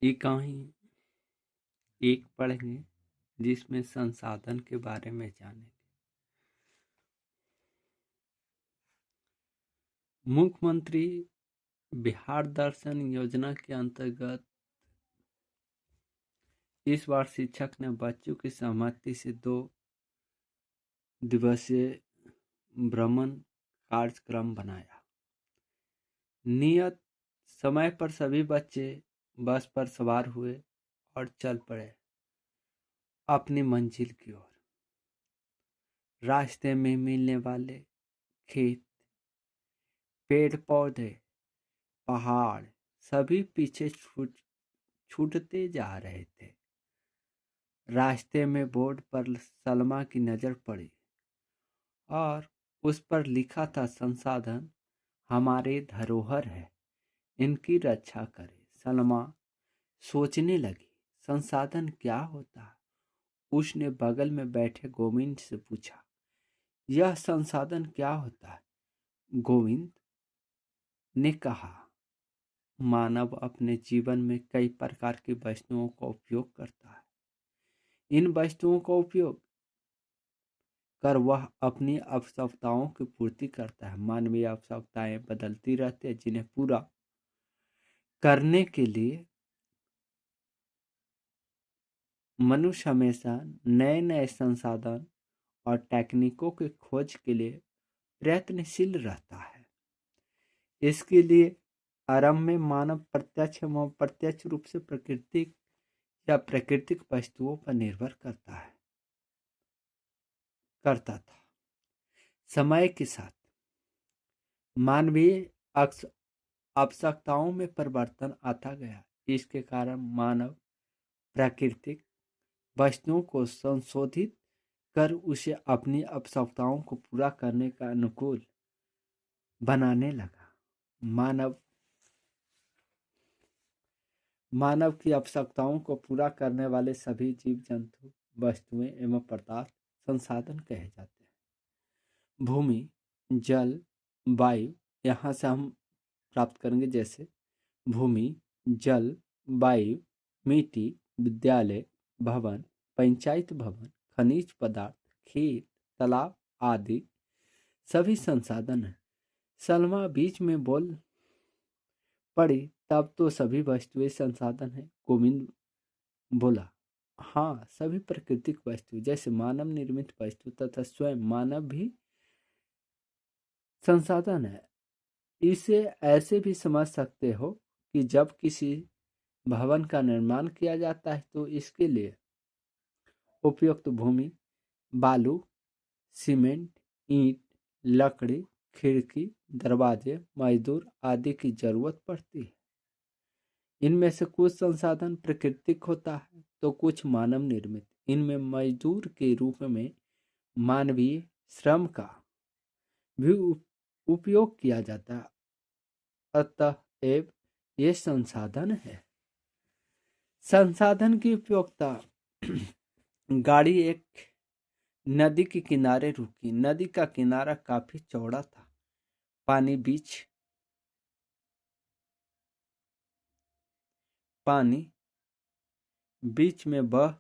इकाई एक पढ़ेंगे जिसमें संसाधन के बारे में जानेंगे। मुख्यमंत्री बिहार दर्शन योजना के अंतर्गत इस बार शिक्षक ने बच्चों की सहमति से 2 दिवसीय भ्रमण कार्यक्रम बनाया। नियत समय पर सभी बच्चे बस पर सवार हुए और चल पड़े अपनी मंजिल की ओर। रास्ते में मिलने वाले खेत, पेड़ पौधे, पहाड़ सभी पीछे छूटते जा रहे थे। रास्ते में बोर्ड पर सलमा की नजर पड़ी और उस पर लिखा था, संसाधन हमारे धरोहर है, इनकी रक्षा करें। सलमा सोचने लगी, संसाधन क्या होता है? उसने बगल में बैठे गोविंद से पूछा, यह संसाधन क्या होता है? गोविंद ने कहा, मानव अपने जीवन में कई प्रकार की वस्तुओं का उपयोग करता है। इन वस्तुओं का उपयोग कर वह अपनी आवश्यकताओं की पूर्ति करता है। मानवीय आवश्यकताएं बदलती रहती है, जिन्हें पूरा करने के लिए मनुष्य हमेशा नए नए संसाधन और तकनीकों की खोज के लिए प्रयत्नशील रहता है। इसके लिए आरंभ में मानव प्रत्यक्ष एवं अप्रत्यक्ष रूप से प्राकृतिक या प्राकृतिक वस्तुओं पर निर्भर करता था। समय के साथ मानवीय आवश्यकताओं में परिवर्तन आता गया। इसके कारण मानव प्राकृतिक वस्तुओं को संशोधित कर उसे अपनी आवश्यकताओं को पूरा करने का अनुकूल बनाने लगा। मानव की आवश्यकताओं को पूरा करने वाले सभी जीव जंतु, वस्तुएं एवं पदार्थ संसाधन कहे जाते हैं। भूमि, जल, वायु, यहाँ से हम प्राप्त करेंगे, जैसे भूमि, जल, वायु, मिट्टी, विद्यालय भवन, पंचायत भवन, खनिज पदार्थ, खेत, तालाब आदि सभी संसाधन हैं। सलमा बीच में बोल पड़ी, तब तो सभी वस्तुएं संसाधन है। गोविंद बोला, हाँ, सभी प्राकृतिक वस्तु जैसे मानव निर्मित वस्तु तथा स्वयं मानव भी संसाधन है। इसे ऐसे भी समझ सकते हो कि जब किसी भवन का निर्माण किया जाता है तो इसके लिए उपयुक्त भूमि, बालू, सीमेंट, ईंट, लकड़ी, खिड़की, दरवाजे, मजदूर आदि की जरूरत पड़ती है। इनमें से कुछ संसाधन प्राकृतिक होता है तो कुछ मानव निर्मित। इनमें मजदूर के रूप में मानवीय श्रम का भी उपयोग किया जाता है। अतएव ये संसाधन है। संसाधन की उपयोगिता। गाड़ी एक नदी के किनारे रुकी। नदी का किनारा काफी चौड़ा था। पानी बीच में बह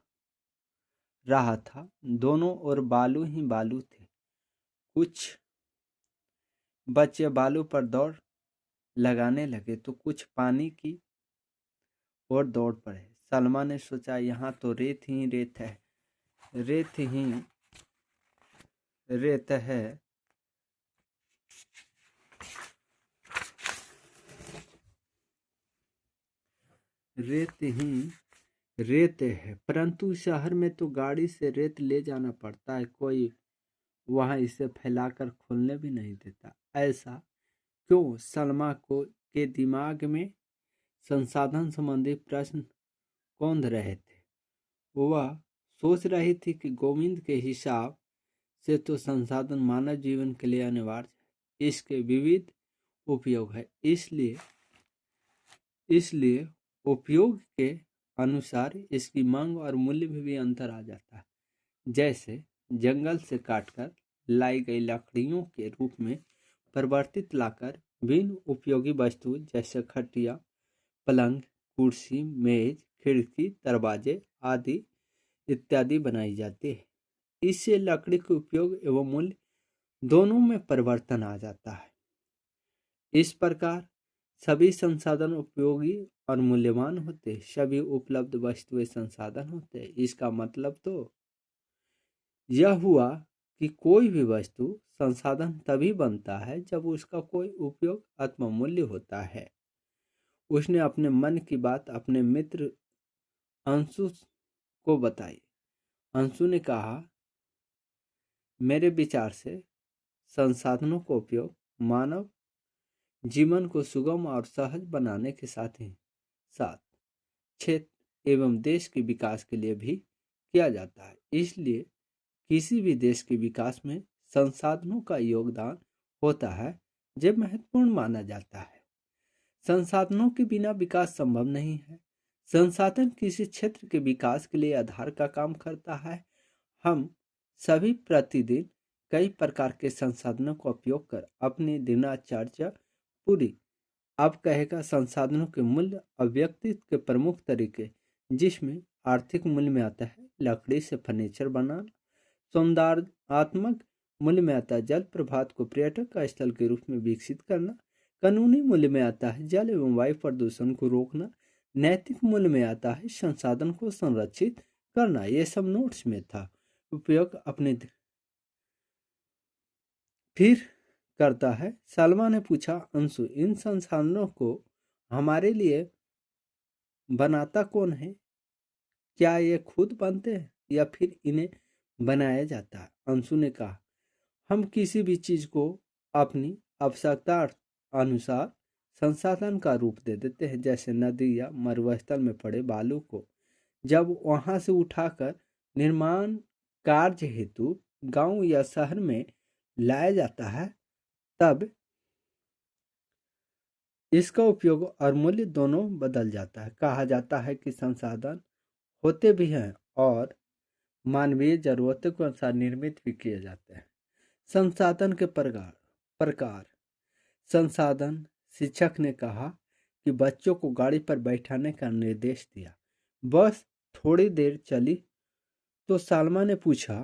रहा था। दोनों ओर बालू ही बालू थे। कुछ बच्चे बालू पर दौड़ लगाने लगे तो कुछ पानी की ओर दौड़ पड़े। सलमा ने सोचा, यहाँ तो रेत ही रेत है, रेत ही रेत है। रेत ही रेत है, परंतु शहर में तो गाड़ी से रेत ले जाना पड़ता है, कोई वहां इसे फैलाकर खोलने भी नहीं देता। ऐसा क्यों? सलमा को के दिमाग में संसाधन संबंधी प्रश्न कौंध रहे थे। वह सोच रही थी कि गोविंद के हिसाब से तो संसाधन मानव जीवन के लिए अनिवार्य है, इसके विविध उपयोग है, इसलिए उपयोग के अनुसार इसकी मांग और मूल्य में भी अंतर आ जाता है। जैसे जंगल से काटकर लाई गई लकड़ियों के रूप में परिवर्तित लाकर विभिन्न उपयोगी वस्तु जैसे खटिया, पलंग, कुर्सी, मेज, खिड़की, दरवाजे आदि इत्यादि बनाई जाती है। इससे लकड़ी के उपयोग एवं मूल्य दोनों में परिवर्तन आ जाता है। इस प्रकार सभी संसाधन उपयोगी और मूल्यवान होते हैं। सभी उपलब्ध वस्तुएं संसाधन होते हैं। इसका मतलब तो यह हुआ कि कोई भी वस्तु संसाधन तभी बनता है जब उसका कोई उपयोग अथवा मूल्य होता है। उसने अपने मन की बात अपने मित्र अंशु को बताई। अंशु ने कहा, मेरे विचार से संसाधनों का उपयोग मानव जीवन को सुगम और सहज बनाने के साथ ही साथ क्षेत्र एवं देश के विकास के लिए भी किया जाता है। इसलिए किसी भी देश के विकास में संसाधनों का योगदान होता है जब महत्वपूर्ण माना जाता है। संसाधनों के बिना विकास संभव नहीं है। संसाधन किसी क्षेत्र के विकास के लिए आधार का काम करता है। हम सभी प्रतिदिन कई प्रकार के संसाधनों का उपयोग कर अपनी दिनचर्या पूरी अब कहेगा संसाधनों के मूल्य और व्यक्तित्व के प्रमुख तरीके, जिसमें आर्थिक मूल्य में आता है लकड़ी से फर्नीचर बनाना, सौंदर्यात्मक मूल्य में आता है जल प्रपात को पर्यटक स्थल के रूप में विकसित करना, कानूनी मूल्य में आता है जल एवं वायु प्रदूषण को रोकना, नैतिक मूल्य में आता है संसाधन को संरक्षित करना। ये सब नोट्स में था। उपयोग अपने फिर करता है। सलमा ने पूछा, अंशु, इन संसाधनों को हमारे लिए बनाता कौन है? क्या ये खुद बनते हैं या फिर इन्हें बनाया जाता है? अंशु ने कहा, हम किसी भी चीज को अपनी आवश्यकता अनुसार संसाधन का रूप दे देते हैं। जैसे नदी या मरुस्थल में पड़े बालू को जब वहां से उठाकर निर्माण कार्य हेतु गांव या शहर में लाया जाता है, तब इसका उपयोग और मूल्य दोनों बदल जाता है। कहा जाता है कि संसाधन होते भी हैं और मानवीय जरूरतों के अनुसार निर्मित भी किए जाते हैं। संसाधन के प्रकार संसाधन। शिक्षक ने कहा कि बच्चों को गाड़ी पर बैठाने का निर्देश दिया। बस थोड़ी देर चली तो सालमा ने पूछा,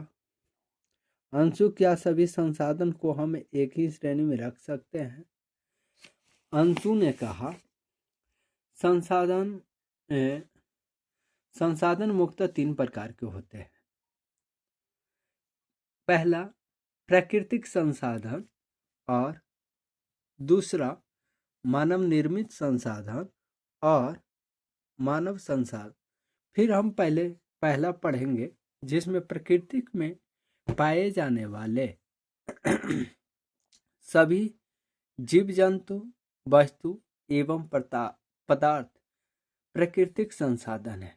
अंशु, क्या सभी संसाधन को हम एक ही श्रेणी में रख सकते हैं? अंशु ने कहा, संसाधन संसाधन मुख्यतः 3 प्रकार के होते हैं। पहला प्राकृतिक संसाधन और दूसरा मानव निर्मित संसाधन और मानव संसाधन। फिर हम पहला पढ़ेंगे, जिसमें प्राकृतिक में पाए जाने वाले सभी जीव जंतु, वस्तु एवं पदार्थ प्राकृतिक संसाधन है।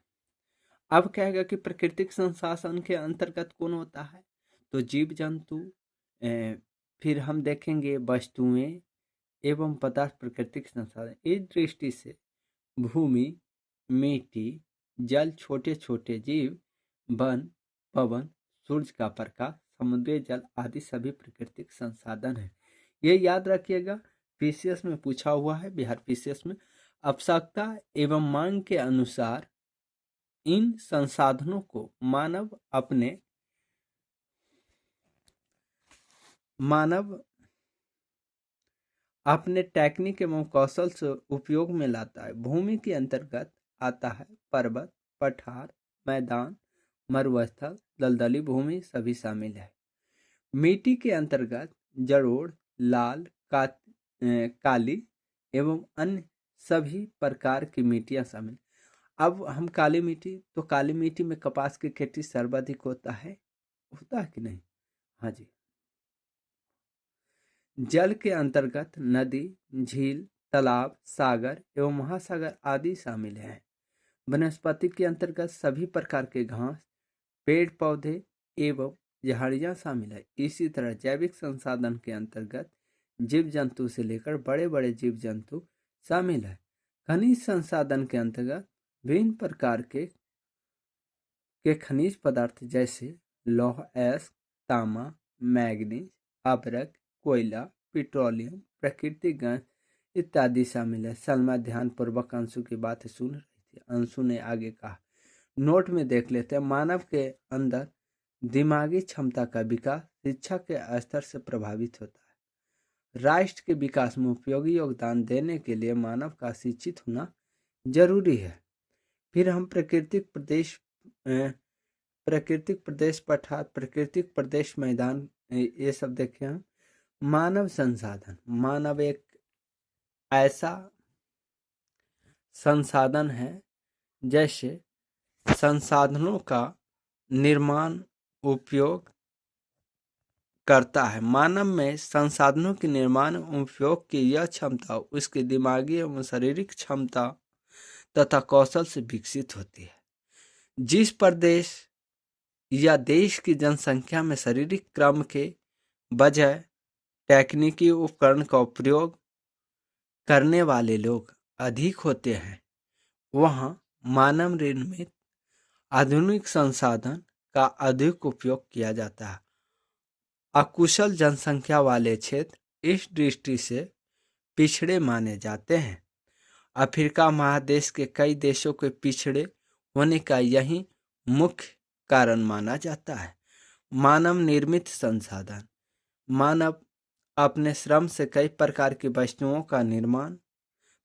अब कहेगा कि प्राकृतिक संसाधन के अंतर्गत कौन होता है? तो जीव जंतु, फिर हम देखेंगे वस्तुएं एवं पदार्थ प्राकृतिक संसाधन। इस दृष्टि से भूमि, मिट्टी, जल, छोटे छोटे जीव, वन, पवन, सूरज का प्रकाश, समुद्री जल आदि सभी प्राकृतिक संसाधन है। ये याद रखिएगा, पीसीएस में पूछा हुआ है, बिहार पीसीएस में। आवश्यकता एवं मांग के अनुसार इन संसाधनों को मानव अपने टेक्निक एवं कौशल से उपयोग में लाता है। भूमि के अंतर्गत आता है पर्वत, पठार, मैदान, मरुस्थल, दलदली भूमि सभी शामिल है। मिट्टी के अंतर्गत जलोढ़, लाल, काली एवं अन्य सभी प्रकार की मिट्टियां शामिल। अब हम काली मिट्टी, तो काली मिट्टी में कपास की खेती सर्वाधिक होता है कि नहीं? हाँ जी। जल के अंतर्गत नदी, झील, तालाब, सागर एवं महासागर आदि शामिल हैं। वनस्पति के अंतर्गत सभी प्रकार के घास, पेड़ पौधे एवं झाड़ियां शामिल है। इसी तरह जैविक संसाधन के अंतर्गत जीव जंतु से लेकर बड़े बड़े जीव जंतु शामिल है। खनिज संसाधन के अंतर्गत विभिन्न प्रकार के खनिज पदार्थ जैसे लौह अयस्क, तांबा, मैग्नीज, अभ्रक, कोयला, पेट्रोलियम, प्राकृतिक गैस इत्यादि शामिल है। सलमा ध्यानपूर्वक अंशु की बात सुन रही थी। अंशु ने आगे कहा, नोट में देख लेते हैं। मानव के अंदर दिमागी क्षमता का विकास शिक्षा के स्तर से प्रभावित होता है। राष्ट्र के विकास में उपयोगी योगदान देने के लिए मानव का शिक्षित होना जरूरी है। फिर हम प्राकृतिक प्रदेश पठार, प्राकृतिक प्रदेश मैदान, ये सब देखे हम। मानव संसाधन, मानव एक ऐसा संसाधन है जैसे संसाधनों का निर्माण उपयोग करता है। मानव में संसाधनों के निर्माण एवं उपयोग की यह क्षमता उसके दिमागी एवं शारीरिक क्षमता तथा कौशल से विकसित होती है। जिस प्रदेश या देश की जनसंख्या में शारीरिक क्रम के बजाय तकनीकी उपकरण का उपयोग करने वाले लोग अधिक होते हैं, वहाँ मानव निर्मित आधुनिक संसाधन का अधिक उपयोग किया जाता है। अकुशल जनसंख्या वाले क्षेत्र इस दृष्टि से पिछड़े माने जाते हैं। अफ्रीका महादेश के कई देशों के पिछड़े होने का यही मुख्य कारण माना जाता है। मानव निर्मित संसाधन, मानव अपने श्रम से कई प्रकार की वस्तुओं का निर्माण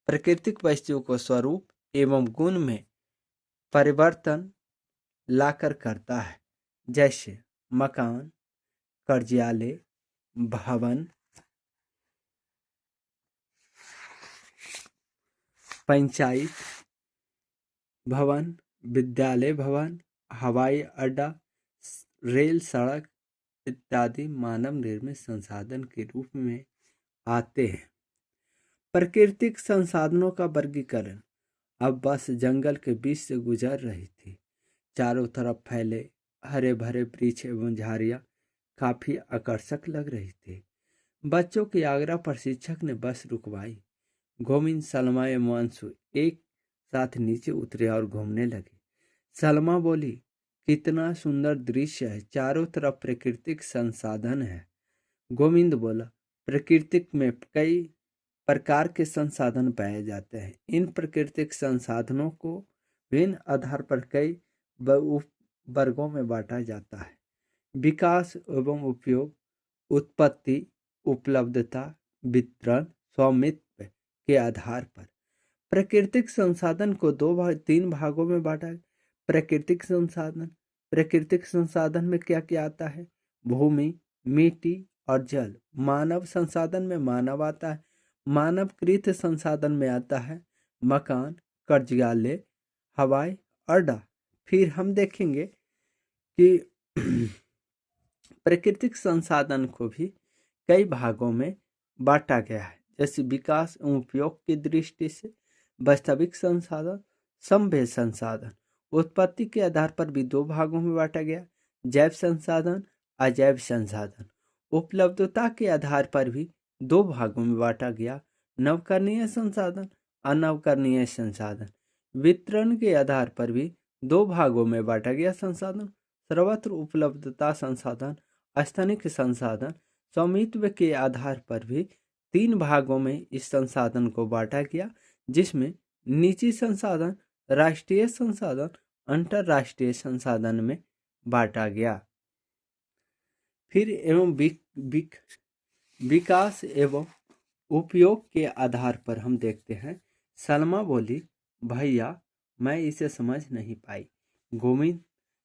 प्राकृतिक वस्तुओं को स्वरूप एवं गुण में परिवर्तन लाकर करता है, जैसे मकान, कार्यालय, भवन, पंचायत भवन, विद्यालय भवन, हवाई अड्डा, रेल, सड़क इत्यादि मानव निर्मित संसाधन के रूप में आते हैं। प्राकृतिक संसाधनों का वर्गीकरण। अब बस जंगल के बीच से गुजर रही थी। चारों तरफ फैले हरे भरे वृक्ष एवं झाड़ियां काफी आकर्षक लग रही थी। बच्चों की आग्रह पर शिक्षक ने बस रुकवाई। गोविंद, सलमा एवं अंशु एक साथ नीचे उतरे और घूमने लगे। सलमा बोली, कितना सुंदर दृश्य है, चारों तरफ प्राकृतिक संसाधन है। गोविंद बोला, प्रकृति में कई प्रकार के संसाधन पाए जाते हैं। इन प्राकृतिक संसाधनों को विभिन्न आधार पर कई वर्गों में बांटा जाता है। विकास एवं उपयोग, उत्पत्ति, उपलब्धता, वितरण, स्वामित्व के आधार पर प्राकृतिक संसाधन को तीन भागों में बांटा है। प्राकृतिक संसाधन में क्या क्या आता है? भूमि, मिट्टी और जल। मानव संसाधन में मानव आता है। मानवकृत संसाधन में आता है मकान, कार्यालय, हवाई अड्डा। फिर हम देखेंगे कि प्राकृतिक संसाधन को भी कई भागों में बांटा गया है, जैसे विकास एवं उपयोग की दृष्टि से वास्तविक संसाधन, संभव संसाधन। उत्पत्ति के आधार पर भी दो भागों में बांटा गया, जैव संसाधन, अजैव संसाधन। उपलब्धता के आधार पर भी दो भागों में बांटा गया, नवकरणीय संसाधन, अनवकरणीय संसाधन। वितरण के आधार पर भी दो भागों में बांटा गया संसाधन, सर्वत्र उपलब्धता संसाधन, स्थानिक संसाधन। स्वामित्व के आधार पर भी तीन भागों में इस संसाधन को बांटा गया, जिसमें निजी संसाधन, राष्ट्रीय संसाधन, अंतरराष्ट्रीय संसाधन में बांटा गया। फिर एवं विकास एवं उपयोग के आधार पर हम देखते हैं। सलमा बोली, भैया मैं इसे समझ नहीं पाई। गोविंद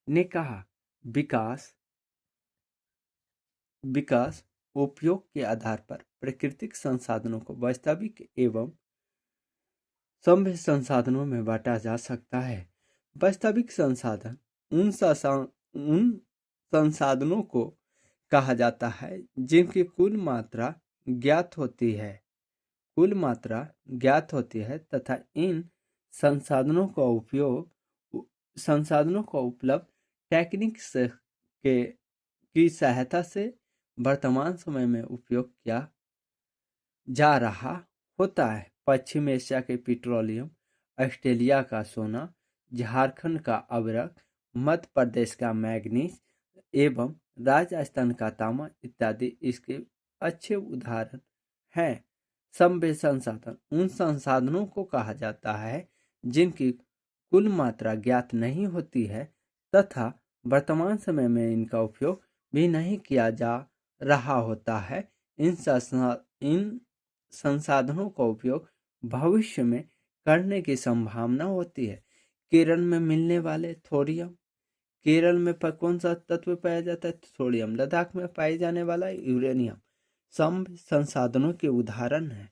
ने कहा, विकास उपयोग के आधार पर प्राकृतिक संसाधनों को वास्तविक एवं संभव संसाधनों में बांटा जा सकता है। वास्तविक संसाधन उन संसाधनों को कहा जाता है जिनकी कुल मात्रा ज्ञात होती है तथा इन संसाधनों का उपलब्ध तकनीक की सहायता से वर्तमान समय में उपयोग किया जा रहा होता है। पश्चिम एशिया के पेट्रोलियम, ऑस्ट्रेलिया का सोना, झारखंड का अभ्रक, मध्य प्रदेश का मैग्नीज एवं राजस्थान का तांबा इत्यादि इसके अच्छे उदाहरण हैं। संभव्य संसाधन उन संसाधनों को कहा जाता है जिनकी कुल मात्रा ज्ञात नहीं होती है तथा वर्तमान समय में इनका उपयोग भी नहीं किया जा रहा होता है। इन संसाधनों का उपयोग भविष्य में करने की संभावना होती है। केरल में मिलने वाले थोरियम, केरल में कौन सा तत्व पाया जाता है? थोरियम। लद्दाख में पाए जाने वाला यूरेनियम संभव संसाधनों के उदाहरण है।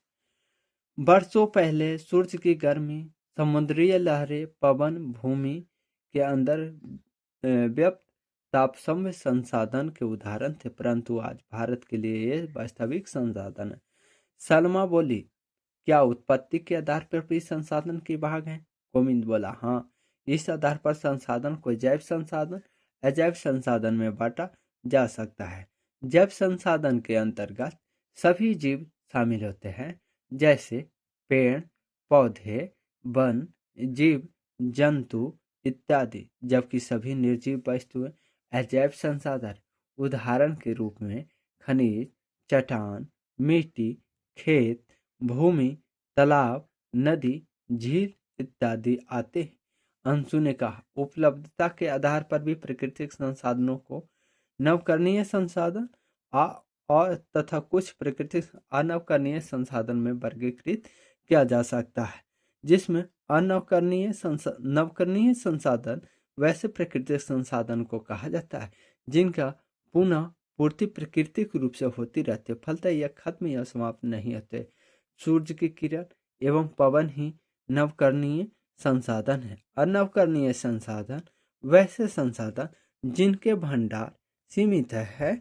वर्षों पहले सूर्य की गर्मी, समुद्रीय लहरें, पवन, भूमि के अंदर व्याप्त ताप संभव संसाधन के उदाहरण थे, परंतु आज भारत के लिए ये वास्तविक संसाधन है। सलमा बोली, क्या उत्पत्ति के आधार पर भी संसाधन के भाग हैं? गोविंद बोला, हाँ। इस आधार पर संसाधन को जैव संसाधन, अजैव संसाधन में बांटा जा सकता है। जैव संसाधन के अंतर्गत सभी जीव शामिल होते हैं, जैसे पेड़, पौधे, वन, जीव जंतु इत्यादि, जबकि सभी निर्जीव वस्तुएं अजैव संसाधन उदाहरण के रूप में खनिज, चट्टान, मिट्टी, खेत, भूमि, तालाब, नदी, झील इत्यादि आते हैं। अंशु ने कहा, उपलब्धता के आधार पर भी प्राकृतिक संसाधनों को नवकरणीय संसाधन और तथा कुछ प्राकृतिक अनवकरणीय संसाधन में वर्गीकृत किया जा सकता है, जिसमें नवकरणीय संसाधन वैसे प्राकृतिक संसाधन को कहा जाता है जिनका पुनः पूर्ति प्राकृतिक रूप से होती रहती है, फलतः यह खत्म या समाप्त नहीं होते। सूर्य की किरण एवं पवन ही नवकरणीय संसाधन है। अनवकरणीय संसाधन वैसे संसाधन जिनके भंडार सीमित है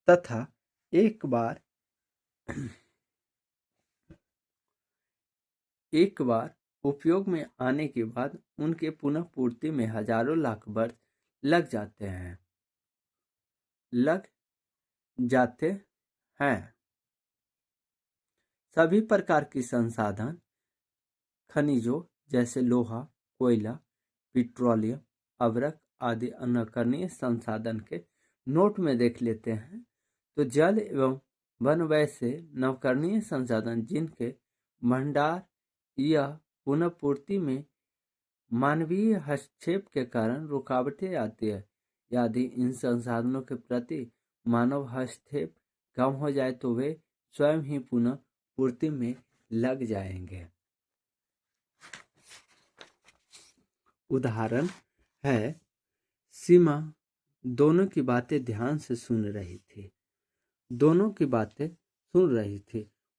तथा एक बार उपयोग में आने के बाद उनके पुनः पूर्ति में हजारों लाख वर्ष लग जाते हैं। सभी प्रकार की संसाधन खनिजों जैसे लोहा, कोयला, पेट्रोलियम, अवरक आदि अनवकरणीय संसाधन के नोट में देख लेते हैं, तो जल एवं वन वैसे नवकरणीय संसाधन जिनके भंडार या पुनः पूर्ति में मानवीय हस्तक्षेप के कारण रुकावटें आती है। यदि इन संसाधनों के प्रति मानव हस्तक्षेप कम हो जाए तो वे स्वयं ही पुनः पूर्ति में लग जाएंगे। उदाहरण है, सीमा दोनों की बातें ध्यान से सुन रही थी।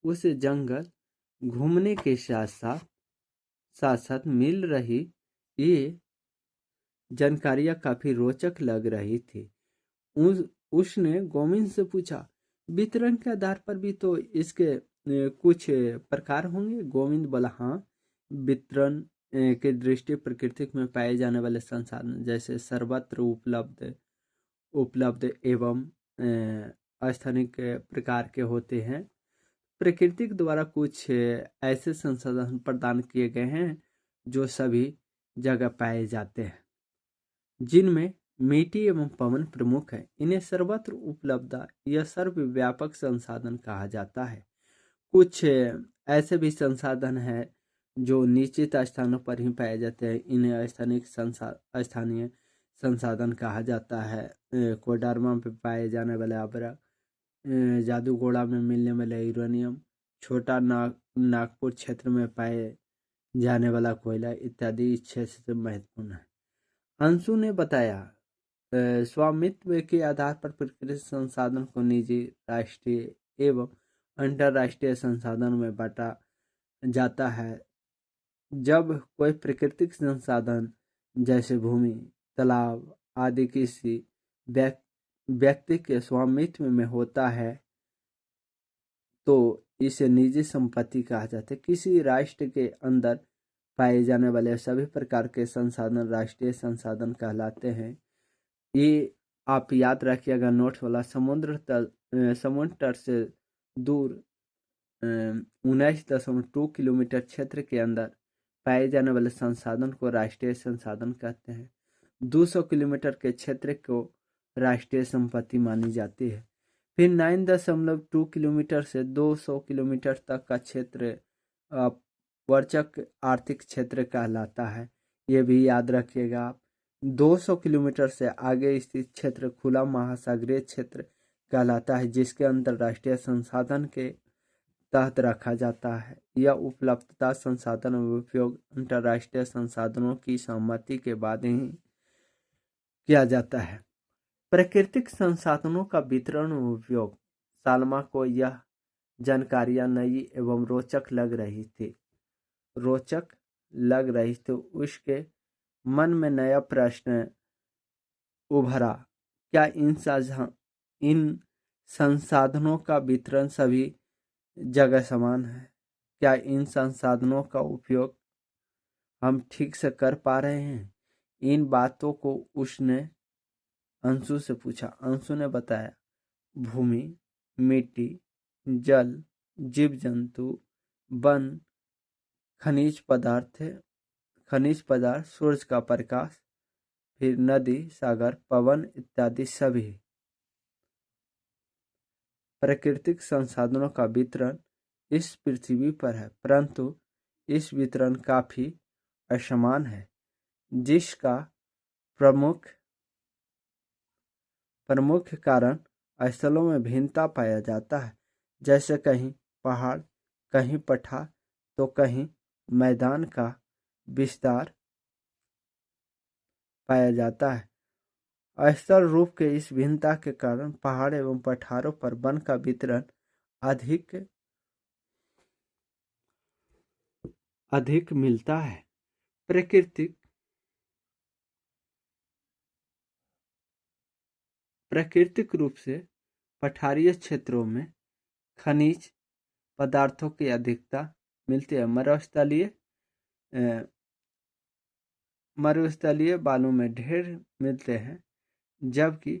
उसे जंगल घूमने के साथ साथ मिल रही ये जानकारियां काफी रोचक लग रही थी। उसने गोविंद से पूछा, वितरण के आधार पर भी तो इसके कुछ प्रकार होंगे? गोविंद बोला, हाँ। वितरण के दृष्टि प्रकृति में पाए जाने वाले संसाधन जैसे सर्वत्र उपलब्ध एवं स्थानिक प्रकार के होते हैं। प्रकृति द्वारा कुछ ऐसे संसाधन प्रदान किए गए हैं जो सभी जगह पाए जाते हैं, जिनमें मिट्टी एवं पवन प्रमुख है। इन्हें सर्वत्र उपलब्ध या सर्वव्यापक संसाधन कहा जाता है। कुछ ऐसे भी संसाधन हैं जो निश्चित स्थानों पर ही पाए जाते हैं। इन्हें स्थानीय संसाधन कहा जाता है। कोडरमा में पाए जाने वाले अवरक, जादूगोड़ा में मिलने वाला यूरेनियम, छोटा नागपुर क्षेत्र में पाए जाने वाला कोयला इत्यादि इस क्षेत्र से महत्वपूर्ण है। अंशु ने बताया, स्वामित्व के आधार पर प्राकृतिक संसाधन को निजी, राष्ट्रीय एवं अंतरराष्ट्रीय संसाधन में बांटा जाता है। जब कोई प्राकृतिक संसाधन जैसे भूमि, तालाब आदि किसी व्यक्ति के स्वामित्व में होता है तो इसे निजी संपत्ति कहा जाता है। किसी राष्ट्र के अंदर पाए जाने वाले सभी प्रकार के संसाधन राष्ट्रीय संसाधन कहलाते हैं। ये आप याद रखिएगा नोट वाला। समुद्र तट से दूर 19.2 किलोमीटर क्षेत्र के अंदर पाए जाने वाले संसाधन को राष्ट्रीय संसाधन कहते हैं। 200 किलोमीटर के क्षेत्र को राष्ट्रीय संपत्ति मानी जाती है। फिर 9.2 किलोमीटर से 200 किलोमीटर तक का क्षेत्र वर्चक आर्थिक क्षेत्र कहलाता है। ये भी याद रखिएगा आप। 200 किलोमीटर से आगे स्थित क्षेत्र खुला महासागरीय क्षेत्र कहलाता है, जिसके अंतर्राष्ट्रीय संसाधन के तहत रखा जाता है। यह उपलब्धता, संसाधन और उपयोग अंतर्राष्ट्रीय संसाधनों की सहमति के बाद ही किया जाता है। प्राकृतिक संसाधनों का वितरण और उपयोग। सालमा को यह जानकारियां नई एवं रोचक लग रही थी। उसके मन में नया प्रश्न उभरा, क्या इन संसाधनों का वितरण सभी जगह समान है? क्या इन संसाधनों का उपयोग हम ठीक से कर पा रहे हैं? इन बातों को उसने अंशु से पूछा। अंशु ने बताया, भूमि, मिट्टी, जल, जीव जंतु, वन, खनिज पदार्थ, सूरज का प्रकाश, फिर नदी, सागर, पवन इत्यादि सभी प्राकृतिक संसाधनों का वितरण इस पृथ्वी पर है, परंतु इस वितरण काफी असमान है, जिसका प्रमुख कारण स्थलों में भिन्नता पाया जाता है। जैसे कहीं पहाड़, कहीं पठार, तो कहीं मैदान का विस्तार पाया जाता है। स्थल रूप के इस भिन्नता के कारण पहाड़ एवं पठारों पर वन का वितरण अधिक मिलता है। प्राकृतिक रूप से पठारीय क्षेत्रों में खनिज पदार्थों की अधिकता मिलती है। मरुस्थलीय बालू में ढेर मिलते हैं, जबकि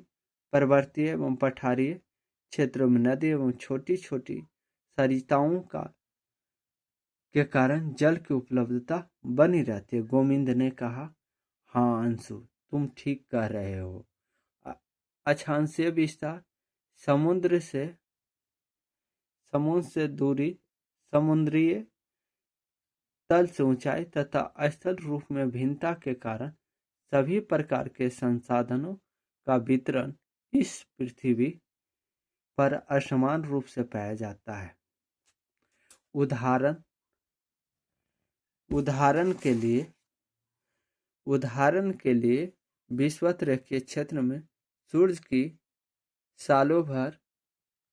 पर्वतीय एवं पठारीय क्षेत्रों में नदी एवं छोटी छोटी सरिताओं के कारण जल की उपलब्धता बनी रहती है। गोविंद ने कहा, हाँ अंशु, तुम ठीक कह रहे हो। अक्षांशीय विस्तार, समुद्र से दूरी, समुद्रीय तल से ऊंचाई तथा स्थल रूप में भिन्नता के कारण सभी प्रकार के संसाधनों का वितरण इस पृथ्वी पर असमान रूप से पाया जाता है। उदाहरण के लिए विषुवत-रेखीय क्षेत्र में सूर्य की सालों भर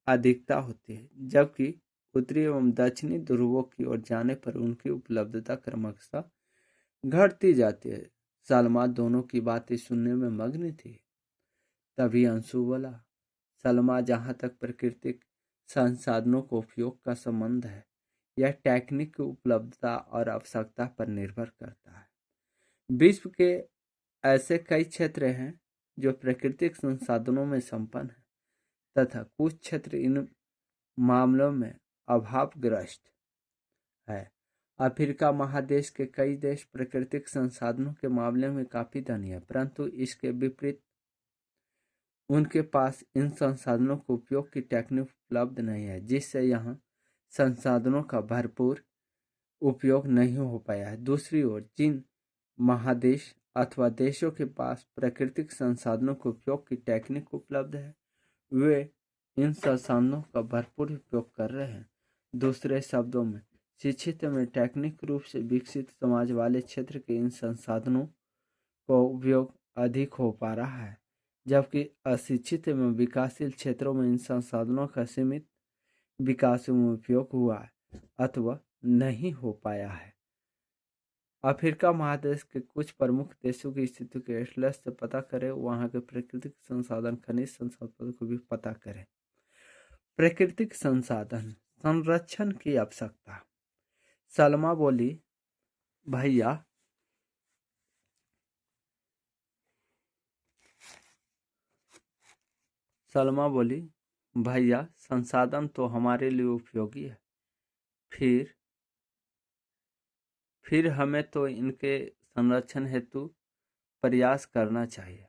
अधिकता होती है, जबकि उत्तरी एवं दक्षिणी ध्रुवों की ओर जाने पर उनकी उपलब्धता क्रमशः घटती जाती है। सलमा दोनों की बातें सुनने में मग्न थी। तभी अंशु बोला, सलमा, जहाँ तक प्राकृतिक संसाधनों को उपयोग का संबंध है, यह टेक्निक की उपलब्धता और आवश्यकता पर निर्भर करता है। विश्व के ऐसे कई क्षेत्र हैं जो प्राकृतिक संसाधनों में संपन्न हैं, तथा कुछ क्षेत्र इन मामलों में अभावग्रस्त है। अफ्रीका महादेश के कई देश प्राकृतिक संसाधनों के मामले में काफी धनी है, परंतु इसके विपरीत उनके पास इन संसाधनों के उपयोग की टेक्निक उपलब्ध नहीं है, जिससे यहाँ संसाधनों का भरपूर उपयोग नहीं हो पाया है। दूसरी ओर जिन महादेश अथवा देशों के पास प्राकृतिक संसाधनों के उपयोग की टेक्निक उपलब्ध है, वे इन संसाधनों का भरपूर उपयोग कर रहे हैं। दूसरे शब्दों में, शिक्षित में टेक्निक रूप से विकसित समाज वाले क्षेत्र के इन संसाधनों का उपयोग अधिक हो पा रहा है, जबकि अशिक्षित एवं विकासशील क्षेत्रों में इन संसाधनों का सीमित विकास एवं उपयोग हुआ है अथवा नहीं हो पाया है। अफ्रीका महादेश के कुछ प्रमुख देशों की स्थिति के एटलस से पता करें, वहां के प्राकृतिक संसाधन, खनिज संसाधनों को भी पता करें। प्राकृतिक संसाधन संरक्षण की आवश्यकता। सलमा बोली, भैया संसाधन तो हमारे लिए उपयोगी है, फिर हमें तो इनके संरक्षण हेतु प्रयास करना चाहिए।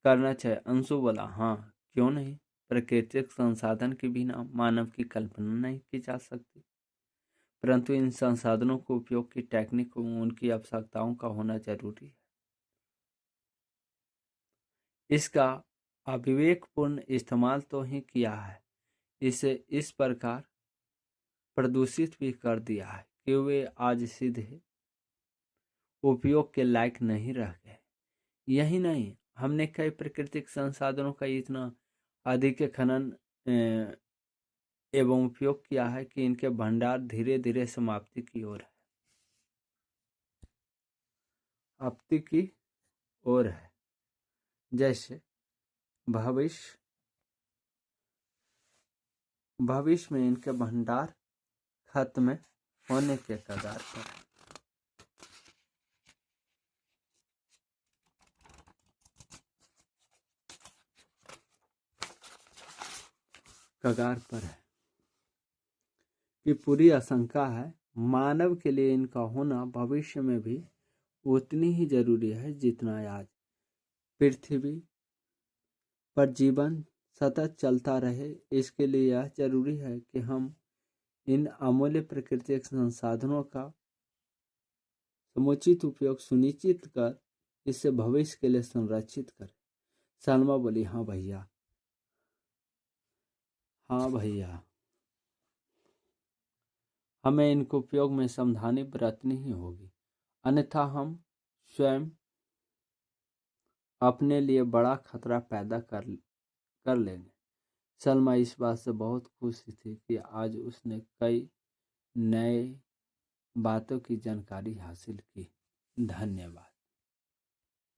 करना चाहिए। अंशु बोला, हाँ क्यों नहीं, प्राकृतिक संसाधन के बिना मानव की कल्पना नहीं की जा सकती, परंतु इन संसाधनों को उपयोग की टेक्निक उनकी आवश्यकताओं का होना जरूरी है। इसका अविवेकपूर्ण इस्तेमाल तो ही किया है, इसे इस प्रकार प्रदूषित भी कर दिया है कि वे आज सीधे उपयोग के लायक नहीं रह गए। यही नहीं, हमने कई प्राकृतिक संसाधनों का इतना अधिक खनन एवं उपयोग किया है कि इनके भंडार धीरे धीरे समाप्ति की ओर है, आपत्ति की ओर है। जैसे भविष्य में इनके भंडार खत्म होने के कगार पर है। कगार पर है कि पूरी आशंका है मानव के लिए इनका होना भविष्य में भी उतनी ही जरूरी है जितना आज पृथ्वी पर जीवन सतत चलता रहे। इसके लिए यह जरूरी है कि हम इन अमूल्य प्राकृतिक संसाधनों का समुचित उपयोग सुनिश्चित कर इसे भविष्य के लिए संरक्षित करें। सलमा बोली, हाँ भैया, हाँ भैया, हमें इनके उपयोग में सावधानी बरतनी ही होगी, अन्यथा हम स्वयं अपने लिए बड़ा खतरा पैदा कर लेंगे। सलमा इस बात से बहुत खुश थी कि आज उसने कई नए बातों की जानकारी हासिल की। धन्यवाद।